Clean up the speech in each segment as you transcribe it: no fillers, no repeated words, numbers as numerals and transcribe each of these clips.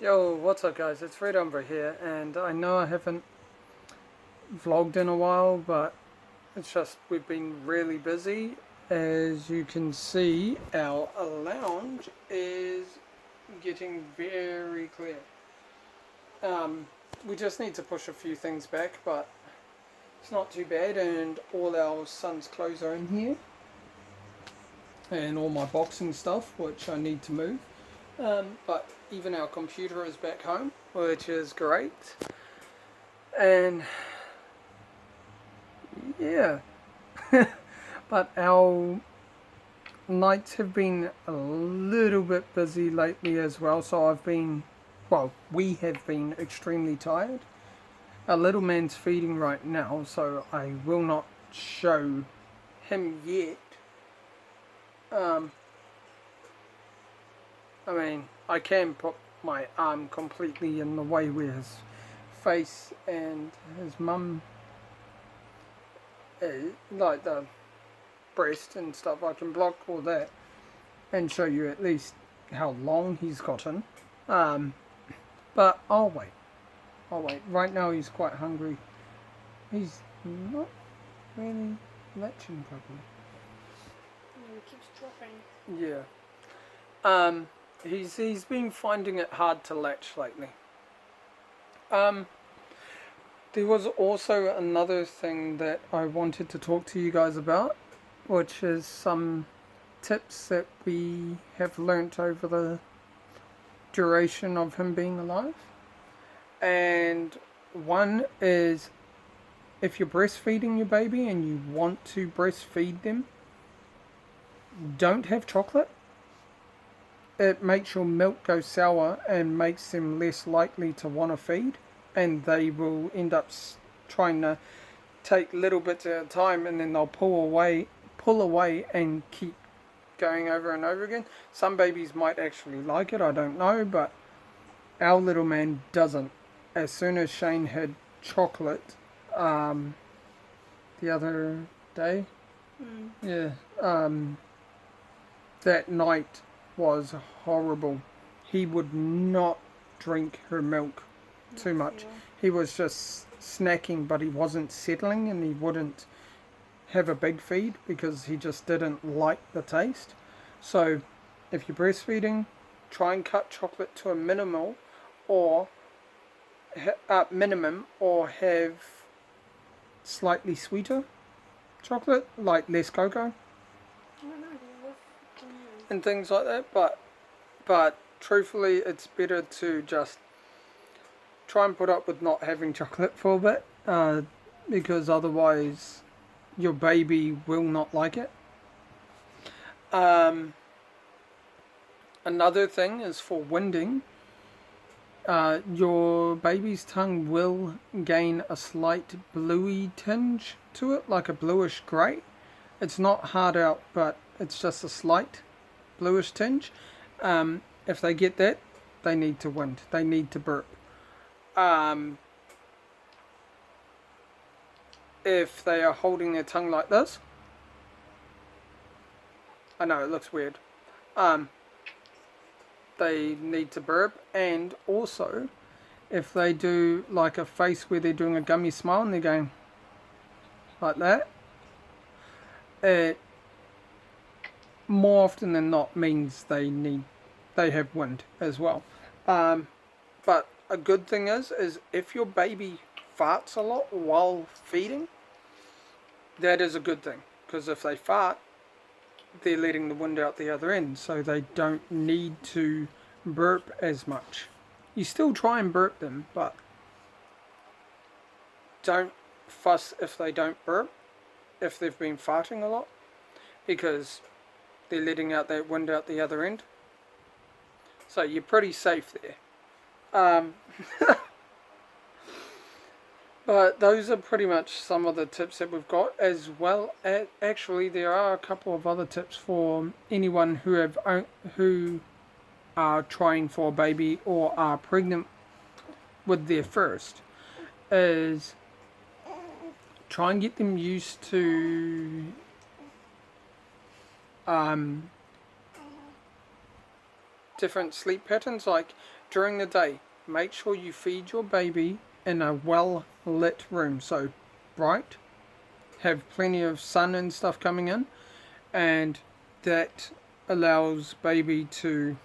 Yo, what's up guys, it's Red Umber here, and I know I haven't vlogged in a while, but it's just we've been really busy. As you can see, our lounge is getting very clear. We just need to push a few things back, but it's not too bad, and all our son's clothes are in here, and all my boxing stuff, which I need to move. But even our computer is back home, which is great. And yeah, but our nights have been a little bit busy lately as well. So we have been extremely tired. Our little man's feeding right now, so I will not show him yet. I mean, I can put my arm completely in the way where his face and his mum is, like the breast and stuff. I can block all that and show you at least how long he's gotten. But I'll wait. Right now he's quite hungry. He's not really latching properly. He keeps dropping. Yeah. He's been finding it hard to latch lately. There was also another thing that I wanted to talk to you guys about, which is some tips that we have learnt over the duration of him being alive. And one is, if you're breastfeeding your baby and you want to breastfeed them, don't have chocolate. It makes your milk go sour and makes them less likely to want to feed, and they will end up trying to take little bits at a time, and then they'll pull away and keep going over and over again. Some babies might actually like it, I don't know, but our little man doesn't. As soon as Shane had chocolate the other day, that night was horrible. He would not drink her milk too much. He was just snacking, but he wasn't settling, and he wouldn't have a big feed because he just didn't like the taste. So if you're breastfeeding, try and cut chocolate to a minimum, or have slightly sweeter chocolate, like less cocoa and things like that. But truthfully, it's better to just try and put up with not having chocolate for a bit, because otherwise your baby will not like it. Another thing is for winding. Your baby's tongue will gain a slight bluey tinge to it, like a bluish grey. It's not hard out, but it's just a slight bluish tinge. If they get that, they need to wind. They need to burp. If they are holding their tongue like this, I know it looks weird. They need to burp, and also if they do like a face where they're doing a gummy smile and they're going like that, it more often than not means they have wind as well. But a good thing is if your baby farts a lot while feeding, that is a good thing, because if they fart, they're letting the wind out the other end, so they don't need to burp as much. You still try and burp them, but don't fuss if they don't burp, if they've been farting a lot, because they're letting out that wind out the other end. So you're pretty safe there. But those are pretty much some of the tips that we've got, as well as actually there are a couple of other tips for anyone who are trying for a baby or are pregnant with their first. Is try and get them used to different sleep patterns. Like during the day, make sure you feed your baby in a well lit room, so bright, have plenty of sun and stuff coming in, and that allows baby to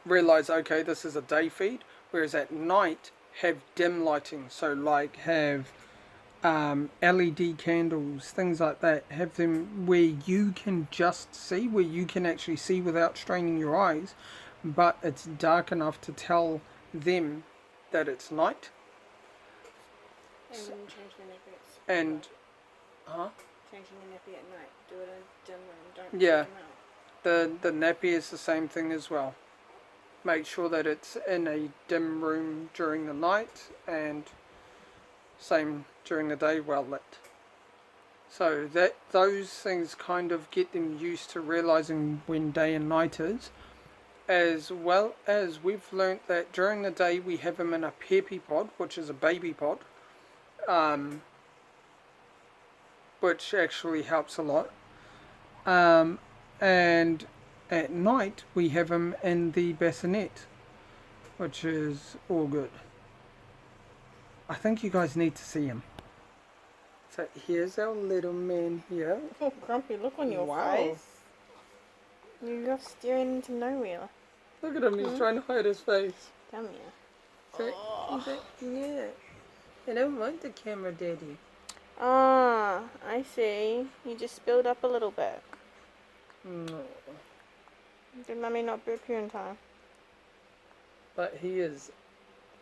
realize, okay, this is a day feed. Whereas at night, have dim lighting, so like have LED candles, things like that. Have them where you can just see, where you can actually see without straining your eyes, but it's dark enough to tell them that it's night. And then change the nappy And changing the nappy at night. Do it in a dim room. Don't yeah, take them out. the nappy is the same thing as well. Make sure that it's in a dim room during the night, and same during the day, well lit. So that those things kind of get them used to realizing when day and night is, as well as we've learnt that during the day we have them in a peppy pod, which is a baby pod, which actually helps a lot. And at night we have them in the bassinet, which is all good. I think you guys need to see him. So here's our little man here. Oh, grumpy look on your Wow. face. You're staring into nowhere. Look at him, he's trying to hide his face. Come here. Yeah. I don't want the camera, Daddy. Ah, I see. You just spilled up a little bit. No. Did Mummy not burp you in time? But he is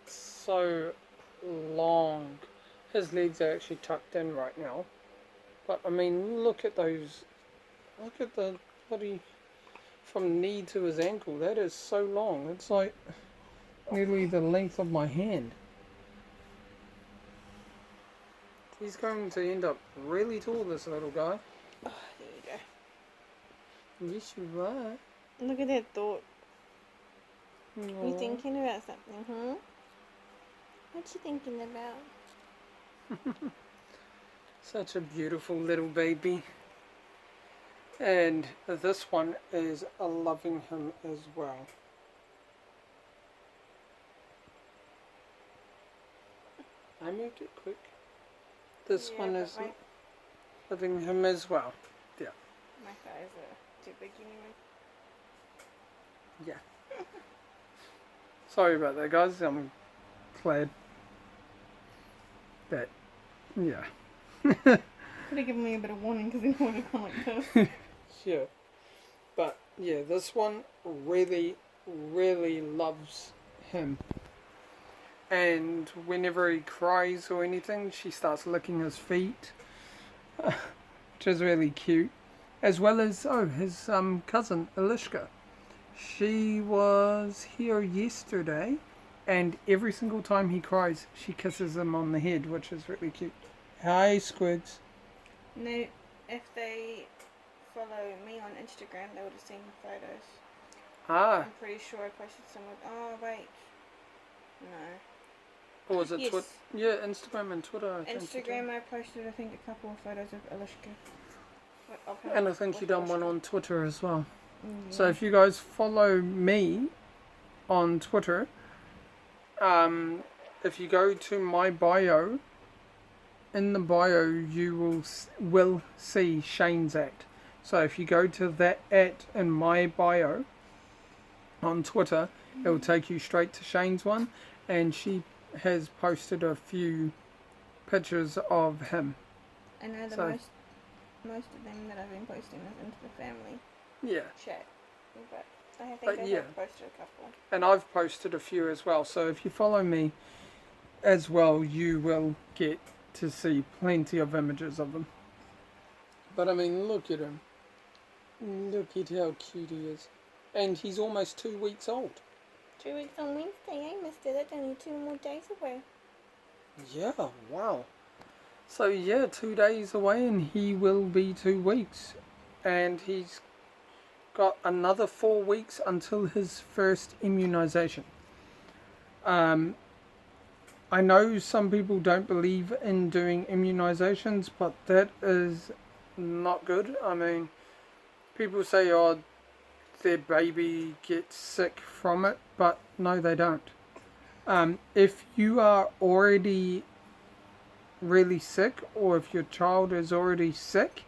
so long. His legs are actually tucked in right now. But I mean, look at those. Look at the bloody. From knee to his ankle. That is so long. It's like nearly the length of my hand. He's going to end up really tall, this little guy. Oh, there you Yes, you are. go. Look at that thought. You Aw. thinking about something, What you thinking about? Such a beautiful little baby. And this one is loving him as well. I moved it quick. This Yeah, one but is my loving him as well. thighs are too big anyway. Yeah. Sorry about that, guys. I'm glad that, yeah. Could have given me a bit of warning because I would have gone like this. Yeah. But yeah, this one really, really loves him. And whenever he cries or anything, she starts licking his feet, which is really cute. As well as, his cousin, Elishka. She was here yesterday, and every single time he cries, she kisses him on the head, which is really cute. Hi, Squids. No, if they follow me on Instagram, they would have seen photos. Ah, I'm pretty sure I posted some with. Oh wait, no. or was it Yes. Twitter? Yeah, Instagram and Twitter, I think. Instagram, I posted I think a couple of photos of Elishka. And I think you done one on Twitter as well. Yeah. So if you guys follow me on Twitter, if you go to my bio, in the bio you will see Shane's at. So if you go to that at in my bio on Twitter, it will take you straight to Shane's one, and she has posted a few pictures of him. I know the so- most of them that I've been posting is into the family Yeah. chat, but I think But I yeah. have posted a couple. And I've posted a few as well. So if you follow me as well, you will get to see plenty of images of them. But I mean, look at him. Look at how cute he is. And he's almost 2 weeks old. 2 weeks on Wednesday, I missed it. That's only 2 more days away. Yeah, wow. So yeah, 2 days away and he will be 2 weeks. And he's got another 4 weeks until his first immunization. I know some people don't believe in doing immunizations, but that is not good. I mean, people say, oh, their baby gets sick from it, but no, they don't. If you are already really sick, or if your child is already sick,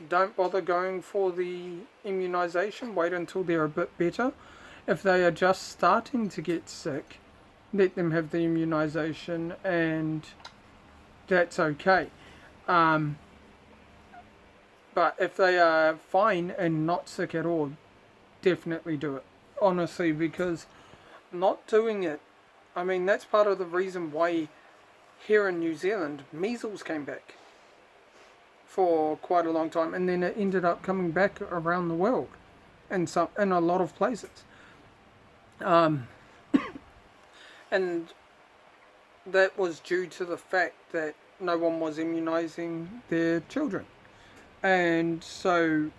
don't bother going for the immunization. Wait until they're a bit better. If they are just starting to get sick, let them have the immunization, and that's okay. But if they are fine and not sick at all, definitely do it. Honestly, because not doing it, I mean, that's part of the reason why here in New Zealand, measles came back for quite a long time, and then it ended up coming back around the world, in a lot of places, and that was due to the fact that no one was immunizing their children, and so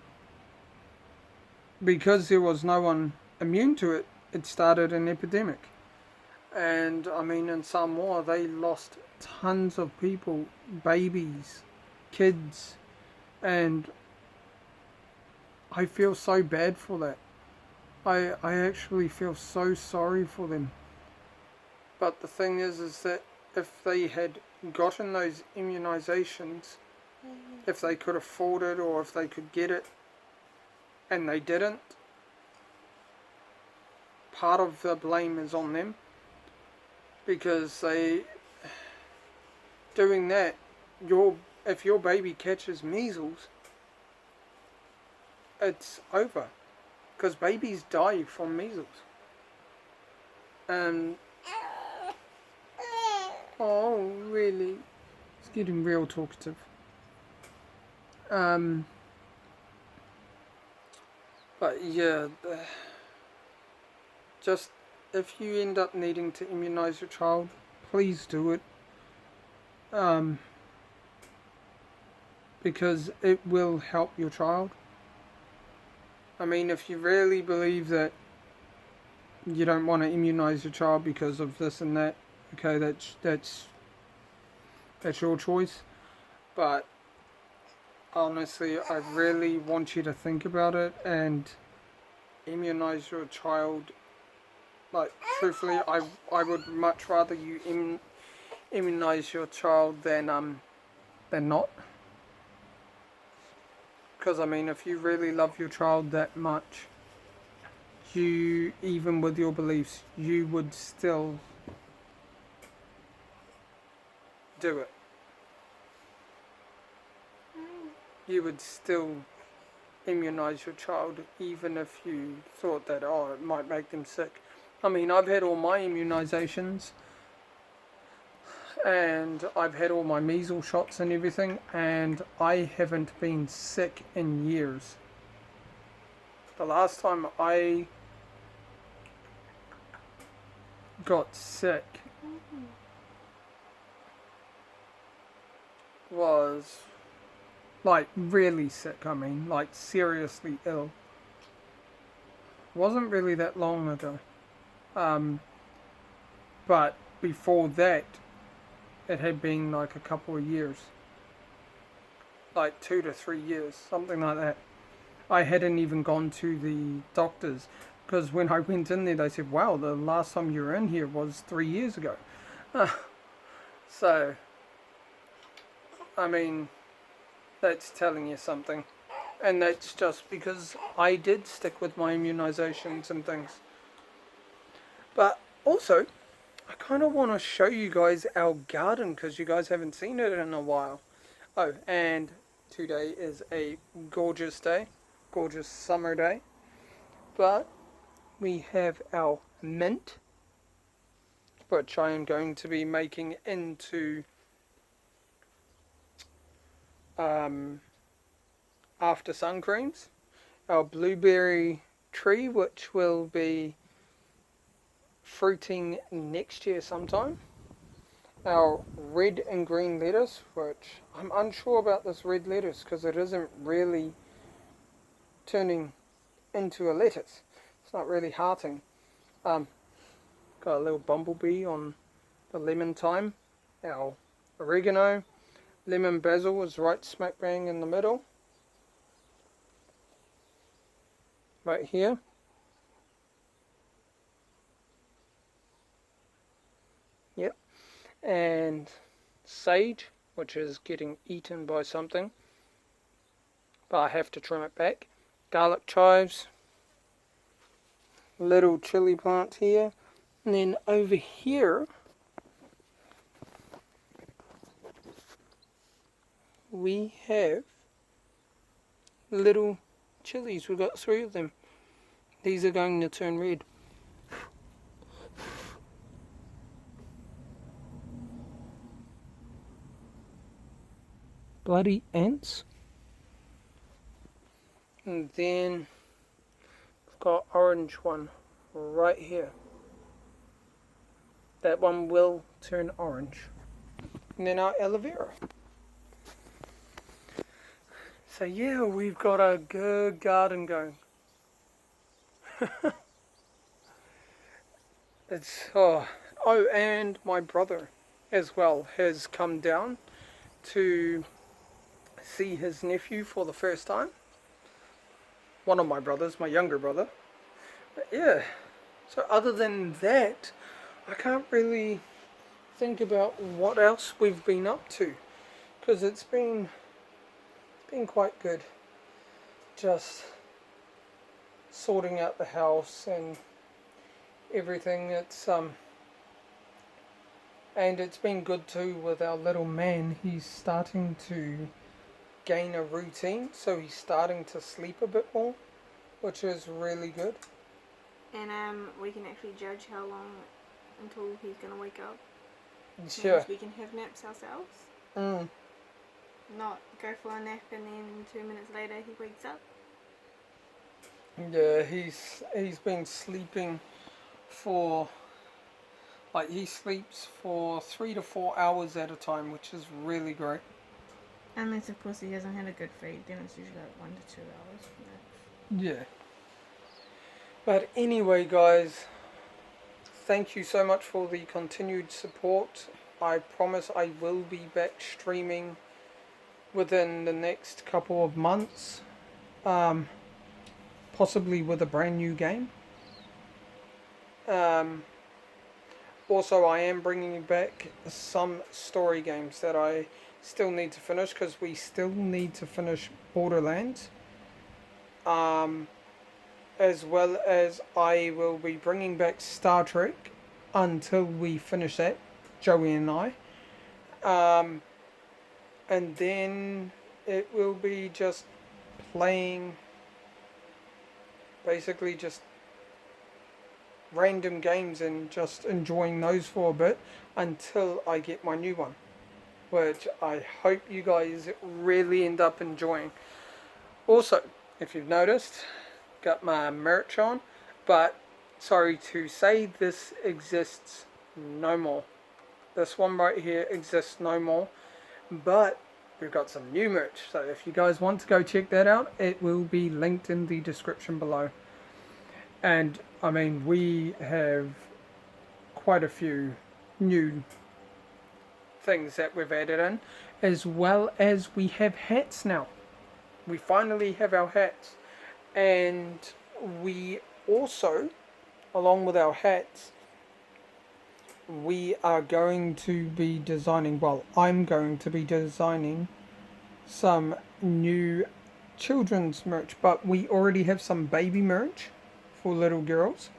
because there was no one immune to it, it started an epidemic. And I mean, in Samoa, they lost tons of people, babies, kids, and I feel so bad for that. I actually feel so sorry for them. But the thing is that if they had gotten those immunizations, if they could afford it or if they could get it, and they didn't, part of the blame is on them, because doing that, if your baby catches measles, it's over, because babies die from measles. And oh, really, it's getting real talkative. But yeah, just if you end up needing to immunize your child, please do it. Because it will help your child. I mean, if you really believe that you don't want to immunize your child because of this and that, okay, that's your choice. But honestly, I really want you to think about it and immunize your child. Like, truthfully, I would much rather you immunize your child than not. Because I mean, if you really love your child that much, you, even with your beliefs, you would still do it. You would still immunize your child, even if you thought that, oh, it might make them sick. I mean, I've had all my immunizations, and I've had all my measles shots and everything, and I haven't been sick in years. The last time I got sick was, like, really sick. I mean, like, seriously ill. Wasn't really that long ago. But before that, it had been like a couple of years. Like 2 to 3 years, something like that. I hadn't even gone to the doctors, because when I went in there, they said, wow, the last time you were in here was 3 years ago. So, I mean, that's telling you something. And that's just because I did stick with my immunizations and things. But also, I kind of want to show you guys our garden, because you guys haven't seen it in a while. Oh, and today is a gorgeous day, gorgeous summer day. But we have our mint, which I am going to be making into after sun creams. Our blueberry tree, which will be fruiting next year sometime. Our red and green lettuce, which I'm unsure about this red lettuce because it isn't really turning into a lettuce. It's not really hearting. Got a little bumblebee on the lemon thyme. Our oregano, lemon basil is right smack bang in the middle. right here. Yep. And sage, which is getting eaten by something, but I have to trim it back. Garlic chives, little chili plant here, and then over here we have little chilies. We've got 3 of them. These are going to turn red. Bloody ants. And then we've got orange one right here. That one will turn orange. And then our aloe vera. So yeah, we've got a good garden going. And my brother as well has come down to see his nephew for the first time. One of my brothers, my younger brother. But yeah, so other than that, I can't really think about what else we've been up to, because it's been quite good. Just sorting out the house and everything. And it's been good too with our little man. He's starting to gain a routine, so he's starting to sleep a bit more, which is really good. And we can actually judge how long until he's gonna wake up. Sure. We can have naps ourselves. Not go for a nap and then 2 minutes later he wakes up. Yeah, he's been sleeping for, like, he sleeps for 3 to 4 hours at a time, which is really great. Unless of course he hasn't had a good feed, then it's usually like 1 to 2 hours. Yeah. But anyway, guys, thank you so much for the continued support. I promise I will be back streaming within the next couple of months, possibly with a brand new game. Also, I am bringing back some story games that I still need to finish, because we still need to finish Borderlands. As well as I will be bringing back Star Trek until we finish that, Joey and I. And then it will be just playing basically just random games and just enjoying those for a bit until I get my new one, which I hope you guys really end up enjoying. Also, if you've noticed, got my merch on, but sorry to say, this exists no more. This one right here exists no more, but we've got some new merch, so if you guys want to go check that out, it will be linked in the description below. And I mean, we have quite a few new things that we've added in, as well as we have hats now. We finally have our hats. And we also, along with our hats, we are going to be designing, well, I'm going to be designing some new children's merch, but we already have some baby merch for little girls,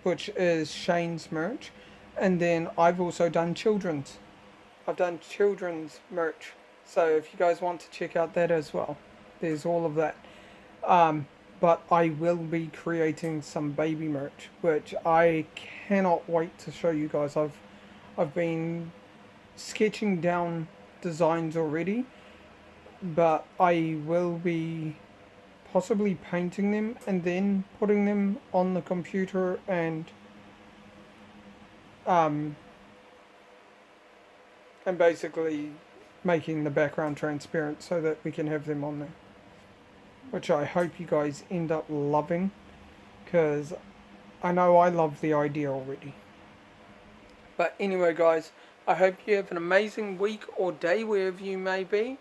which is Shane's merch. And then I've also done children's. I've done children's merch. So if you guys want to check out that as well, there's all of that. But I will be creating some baby merch, which I cannot wait to show you guys. I've been sketching down designs already, but I will be possibly painting them and then putting them on the computer and basically making the background transparent so that we can have them on there, which I hope you guys end up loving, because I know I love the idea already. But anyway, guys, I hope you have an amazing week or day wherever you may be,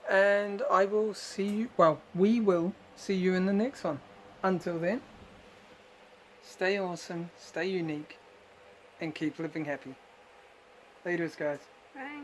And I will see you, well, we will see you in the next one. Until then, stay awesome, stay unique, and keep living happy. Laters, guys. Bye.